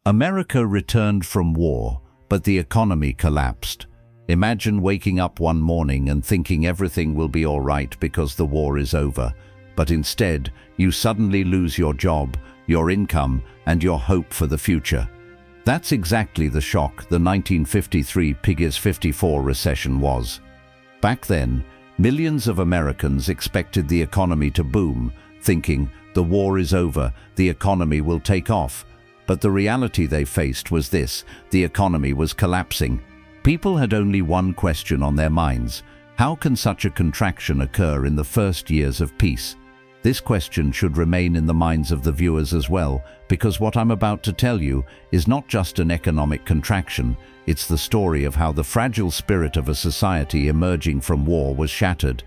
America returned from war, but the economy collapsed. Imagine waking up one morning and thinking everything will be all right because the war is over, but instead you suddenly lose your job, your income, and your hope for the future. That's exactly the shock the 1953-54 recession was. Back then, millions of Americans expected the economy to boom, thinking, the war is over, the economy will take off. But the reality they faced was this: the economy was collapsing. People had only one question on their minds: how can such a contraction occur in the first years of peace? This question should remain in the minds of the viewers as well, because what I'm about to tell you is not just an economic contraction, it's the story of how the fragile spirit of a society emerging from war was shattered.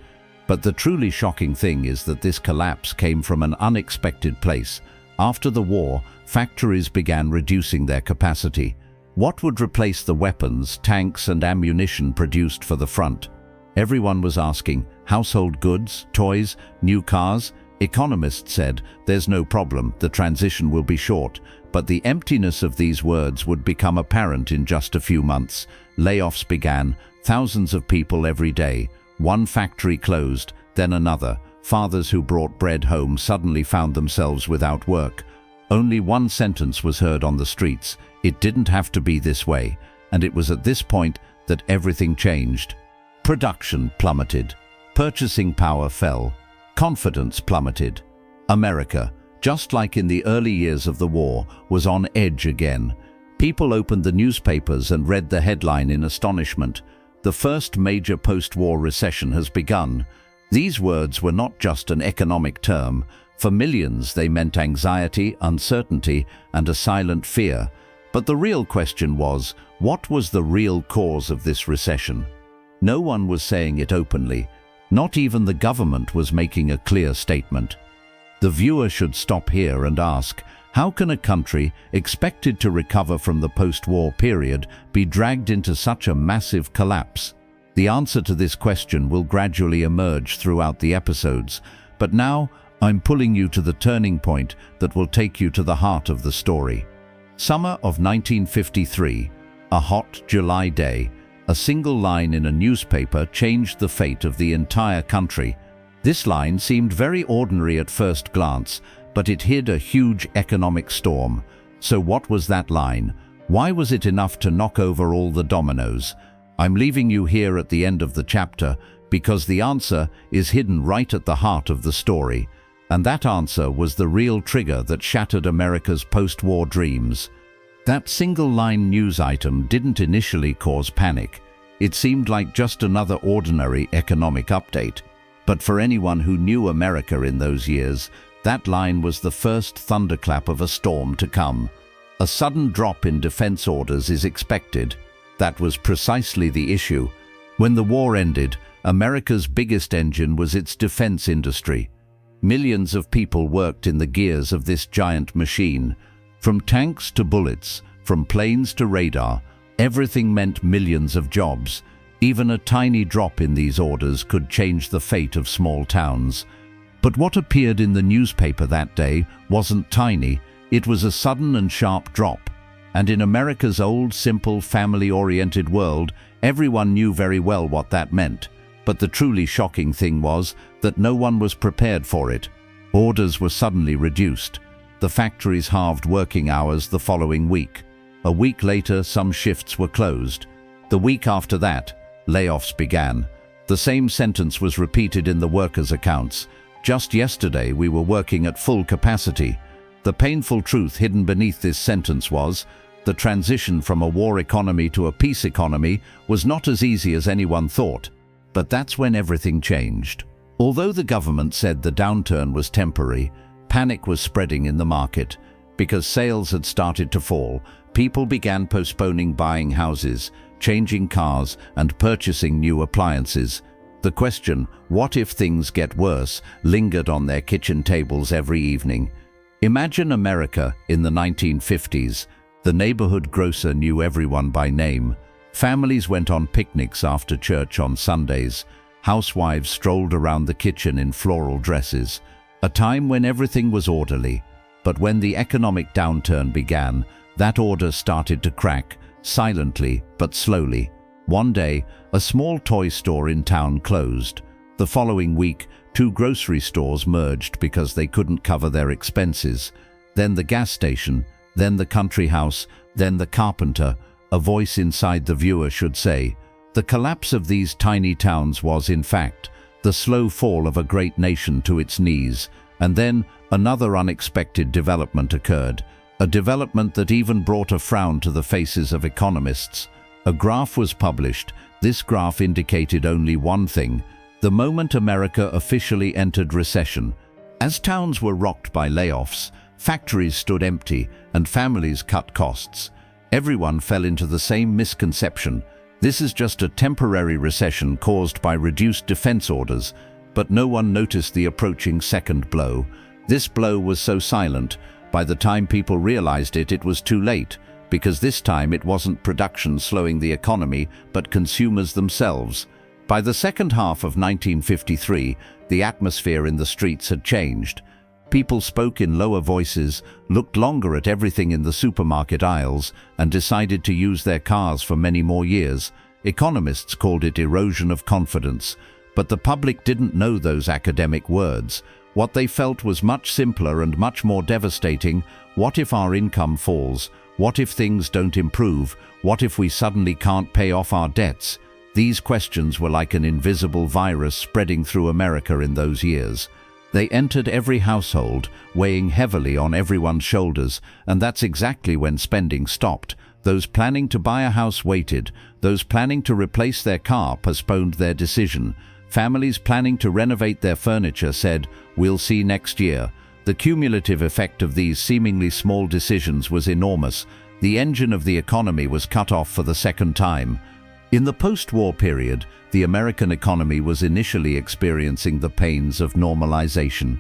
But the truly shocking thing is that this collapse came from an unexpected place. After the war, factories began reducing their capacity. What would replace the weapons, tanks, and ammunition produced for the front? Everyone was asking, household goods, toys, new cars? Economists said, there's no problem, the transition will be short. But the emptiness of these words would become apparent in just a few months. Layoffs began, thousands of people every day. One factory closed, then another. Fathers who brought bread home suddenly found themselves without work. Only one sentence was heard on the streets: it didn't have to be this way. And it was at this point that everything changed. Production plummeted. Purchasing power fell. Confidence plummeted. America, just like in the early years of the war, was on edge again. People opened the newspapers and read the headline in astonishment: the first major post-war recession has begun. These words were not just an economic term. For millions, they meant anxiety, uncertainty, and a silent fear. But the real question was, what was the real cause of this recession? No one was saying it openly. Not even the government was making a clear statement. The viewer should stop here and ask, how can a country expected to recover from the post-war period be dragged into such a massive collapse? The answer to this question will gradually emerge throughout the episodes, but now I'm pulling you to the turning point that will take you to the heart of the story. Summer of 1953, a hot July day. A single line in a newspaper changed the fate of the entire country. This line seemed very ordinary at first glance, but it hid a huge economic storm. So what was that line? Why was it enough to knock over all the dominoes? I'm leaving you here at the end of the chapter because the answer is hidden right at the heart of the story. And that answer was the real trigger that shattered America's post-war dreams. That single-line news item didn't initially cause panic. It seemed like just another ordinary economic update. But for anyone who knew America in those years, that line was the first thunderclap of a storm to come. A sudden drop in defense orders is expected. That was precisely the issue. When the war ended, America's biggest engine was its defense industry. Millions of people worked in the gears of this giant machine. From tanks to bullets, from planes to radar, everything meant millions of jobs. Even a tiny drop in these orders could change the fate of small towns. But what appeared in the newspaper that day wasn't tiny, it was a sudden and sharp drop. And in America's old, simple, family-oriented world, everyone knew very well what that meant. But the truly shocking thing was that no one was prepared for it. Orders were suddenly reduced. The factories halved working hours the following week. A week later, some shifts were closed. The week after that, layoffs began. The same sentence was repeated in the workers' accounts. Just yesterday, we were working at full capacity. The painful truth hidden beneath this sentence was, the transition from a war economy to a peace economy was not as easy as anyone thought. But that's when everything changed. Although the government said the downturn was temporary, panic was spreading in the market. Because sales had started to fall, people began postponing buying houses, changing cars, and purchasing new appliances. The question, what if things get worse, lingered on their kitchen tables every evening. Imagine America in the 1950s. The neighborhood grocer knew everyone by name. Families went on picnics after church on Sundays. Housewives strolled around the kitchen in floral dresses. A time when everything was orderly. But when the economic downturn began, That order started to crack, silently but slowly. One day, a small toy store in town closed. The following week, 2 grocery stores merged because they couldn't cover their expenses. Then the gas station, then the country house, then the carpenter, a voice inside the viewer should say. The collapse of these tiny towns was, in fact, the slow fall of a great nation to its knees. And then another unexpected development occurred, a development that even brought a frown to the faces of economists. A graph was published. This graph indicated only one thing: the moment America officially entered recession. As towns were rocked by layoffs, factories stood empty, and families cut costs. Everyone fell into the same misconception: this is just a temporary recession caused by reduced defense orders. But no one noticed the approaching second blow. This blow was so silent, by the time people realized it, it was too late, because this time it wasn't production slowing the economy, but consumers themselves. By the second half of 1953, the atmosphere in the streets had changed. People spoke in lower voices, looked longer at everything in the supermarket aisles, and decided to use their cars for many more years. Economists called it erosion of confidence, but the public didn't know those academic words. What they felt was much simpler and much more devastating. What if our income falls? What if things don't improve? What if we suddenly can't pay off our debts? These questions were like an invisible virus spreading through America in those years. They entered every household, weighing heavily on everyone's shoulders, and that's exactly when spending stopped. Those planning to buy a house waited. Those planning to replace their car postponed their decision. Families planning to renovate their furniture said, "We'll see next year." The cumulative effect of these seemingly small decisions was enormous. The engine of the economy was cut off for the second time. In the post-war period, the American economy was initially experiencing the pains of normalization.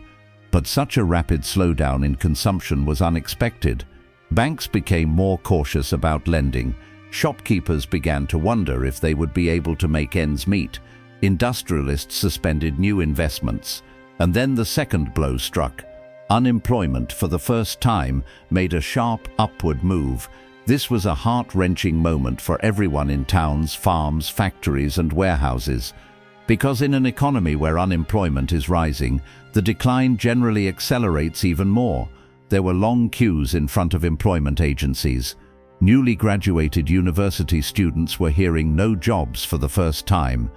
But such a rapid slowdown in consumption was unexpected. Banks became more cautious about lending. Shopkeepers began to wonder if they would be able to make ends meet. Industrialists suspended new investments. And then the second blow struck. Unemployment, for the first time, made a sharp upward move. This was a heart-wrenching moment for everyone in towns, farms, factories, and warehouses. Because in an economy where unemployment is rising, the decline generally accelerates even more. There were long queues in front of employment agencies. Newly graduated university students were hearing no jobs for the first time.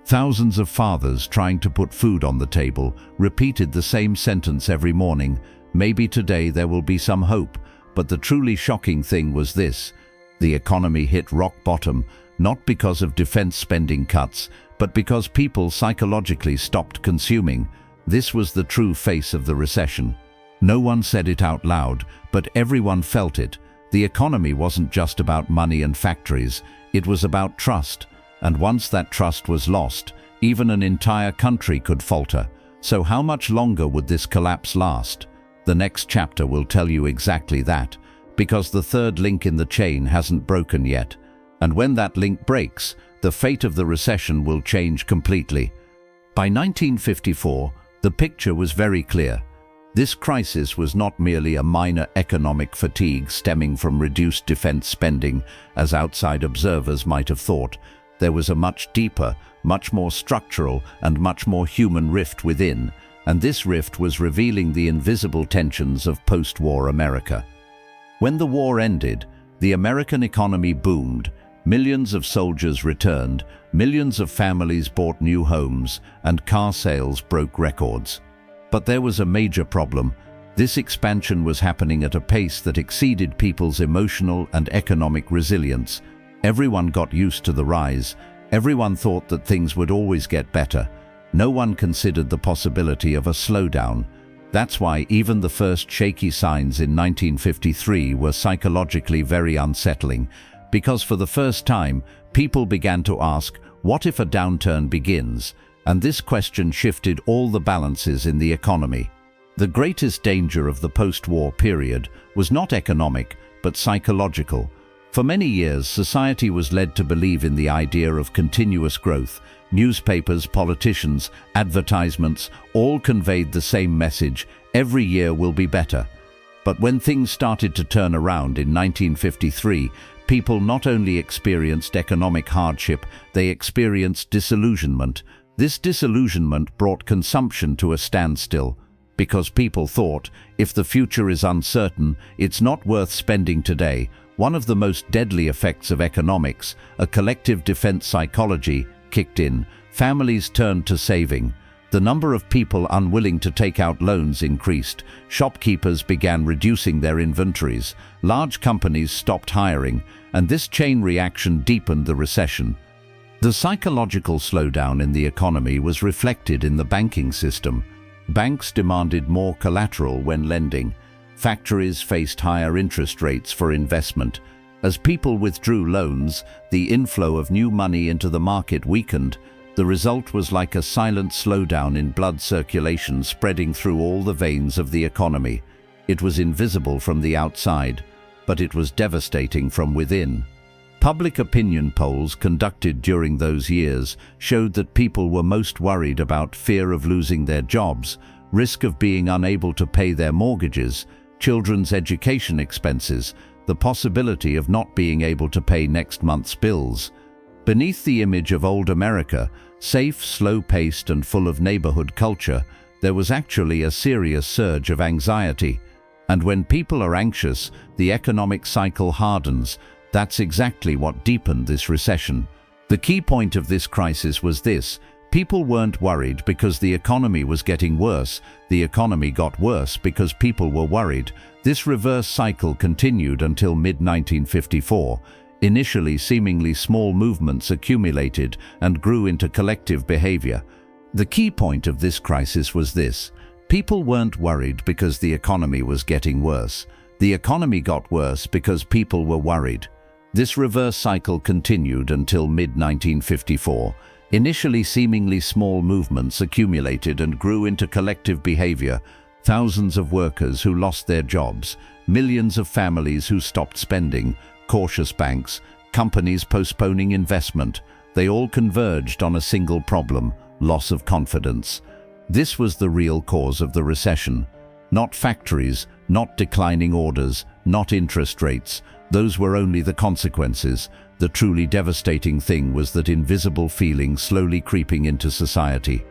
Thousands of fathers trying to put food on the table repeated the same sentence every morning: "Maybe today there will be some hope." But the truly shocking thing was this: the economy hit rock bottom, not because of defense spending cuts, but because people psychologically stopped consuming. This was the true face of the recession. No one said it out loud, but everyone felt it. The economy wasn't just about money and factories, it was about trust. And once that trust was lost, even an entire country could falter. So how much longer would this collapse last? The next chapter will tell you exactly that, because the third link in the chain hasn't broken yet. And when that link breaks, the fate of the recession will change completely. By 1954, the picture was very clear. This crisis was not merely a minor economic fatigue stemming from reduced defense spending, as outside observers might have thought. There was a much deeper, much more structural, and much more human rift within, and this rift was revealing the invisible tensions of post-war America. When the war ended, the American economy boomed. Millions of soldiers returned, millions of families bought new homes, and car sales broke records. But there was a major problem. This expansion was happening at a pace that exceeded people's emotional and economic resilience. Everyone got used to the rise. Everyone thought that things would always get better. No one considered the possibility of a slowdown. That's why even the first shaky signs in 1953 were psychologically very unsettling, because for the first time, people began to ask, what if a downturn begins? And this question shifted all the balances in the economy. The greatest danger of the post-war period was not economic, but psychological. For many years, society was led to believe in the idea of continuous growth. Newspapers, politicians, advertisements all conveyed the same message: every year will be better. But when things started to turn around in 1953, people not only experienced economic hardship, they experienced disillusionment. This disillusionment brought consumption to a standstill, because people thought, if the future is uncertain, it's not worth spending today. One of the most deadly effects of economics, a collective defense psychology, kicked in. Families turned to saving. The number of people unwilling to take out loans increased. Shopkeepers began reducing their inventories. Large companies stopped hiring, and this chain reaction deepened the recession. The psychological slowdown in the economy was reflected in the banking system. Banks demanded more collateral when lending. Factories faced higher interest rates for investment. As people withdrew loans, the inflow of new money into the market weakened. The result was like a silent slowdown in blood circulation spreading through all the veins of the economy. It was invisible from the outside, but it was devastating from within. Public opinion polls conducted during those years showed that people were most worried about fear of losing their jobs, risk of being unable to pay their mortgages, children's education expenses, the possibility of not being able to pay next month's bills. Beneath the image of old America, safe, slow-paced and full of neighborhood culture, there was actually a serious surge of anxiety. And when people are anxious, the economic cycle hardens. That's exactly what deepened this recession. The key point of this crisis was this: people weren't worried because the economy was getting worse. The economy got worse because people were worried. This reverse cycle continued until mid-1954. Initially, seemingly small movements accumulated and grew into collective behavior. The key point of this crisis was this: people weren't worried because the economy was getting worse. The economy got worse because people were worried. This reverse cycle continued until mid-1954. Initially, seemingly small movements accumulated and grew into collective behavior. Thousands of workers who lost their jobs, millions of families who stopped spending, cautious banks, companies postponing investment, they all converged on a single problem: loss of confidence. This was the real cause of the recession. Not factories, not declining orders, not interest rates. Those were only the consequences. The truly devastating thing was that invisible feeling slowly creeping into society.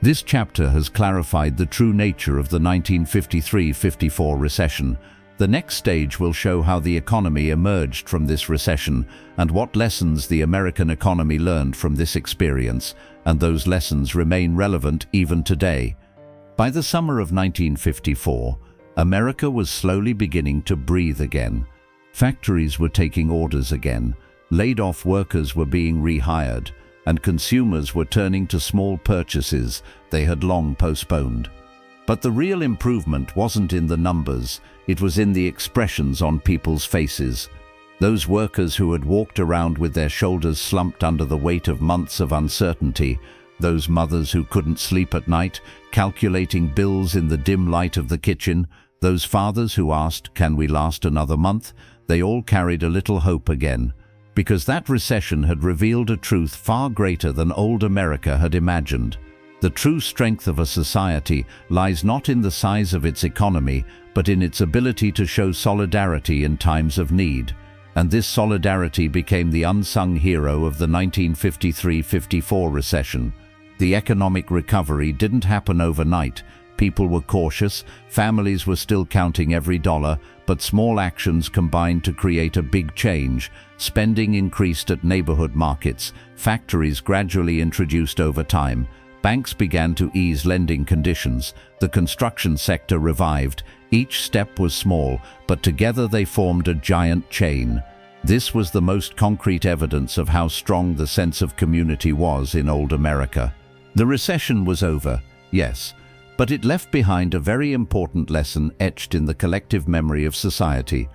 This chapter has clarified the true nature of the 1953-54 recession. The next stage will show how the economy emerged from this recession and what lessons the American economy learned from this experience, and those lessons remain relevant even today. By the summer of 1954, America was slowly beginning to breathe again. Factories were taking orders again, laid-off workers were being rehired, and consumers were turning to small purchases they had long postponed. But the real improvement wasn't in the numbers, it was in the expressions on people's faces. Those workers who had walked around with their shoulders slumped under the weight of months of uncertainty, those mothers who couldn't sleep at night, calculating bills in the dim light of the kitchen, those fathers who asked, "Can we last another month?" They all carried a little hope again, because that recession had revealed a truth far greater than old America had imagined. The true strength of a society lies not in the size of its economy, but in its ability to show solidarity in times of need. And this solidarity became the unsung hero of the 1953-54 recession. The economic recovery didn't happen overnight. People were cautious, families were still counting every dollar, but small actions combined to create a big change. Spending increased at neighborhood markets, factories gradually introduced over time, banks began to ease lending conditions, the construction sector revived. Each step was small, but together they formed a giant chain. This was the most concrete evidence of how strong the sense of community was in old America. The recession was over, yes, but it left behind a very important lesson etched in the collective memory of society.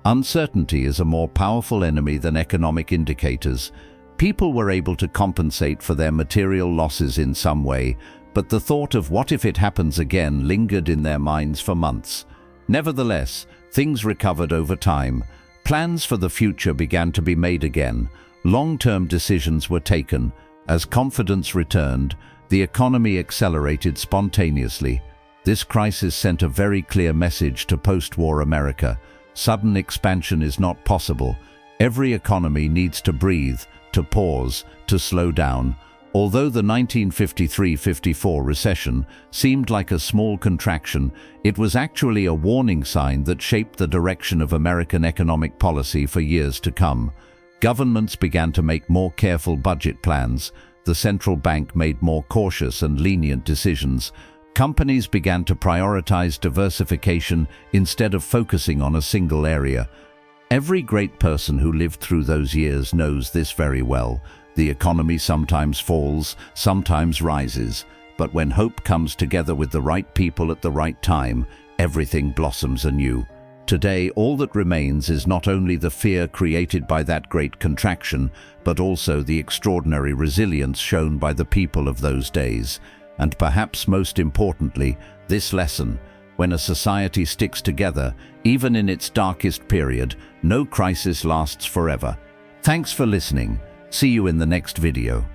Uncertainty is a more powerful enemy than economic indicators. People were able to compensate for their material losses in some way, but the thought of what if it happens again lingered in their minds for months. Nevertheless, things recovered over time. Plans for the future began to be made again. Long-term decisions were taken. As confidence returned, the economy accelerated spontaneously. This crisis sent a very clear message to post-war America. Sudden expansion is not possible. Every economy needs to breathe, to pause, to slow down. Although the 1953-54 recession seemed like a small contraction, it was actually a warning sign that shaped the direction of American economic policy for years to come. Governments began to make more careful budget plans. The central bank made more cautious and lenient decisions. Companies began to prioritize diversification instead of focusing on a single area. Every great person who lived through those years knows this very well. The economy sometimes falls, sometimes rises, but when hope comes together with the right people at the right time, everything blossoms anew. Today, all that remains is not only the fear created by that great contraction, but also the extraordinary resilience shown by the people of those days. And perhaps most importantly, this lesson: when a society sticks together, even in its darkest period, no crisis lasts forever. Thanks for listening. See you in the next video.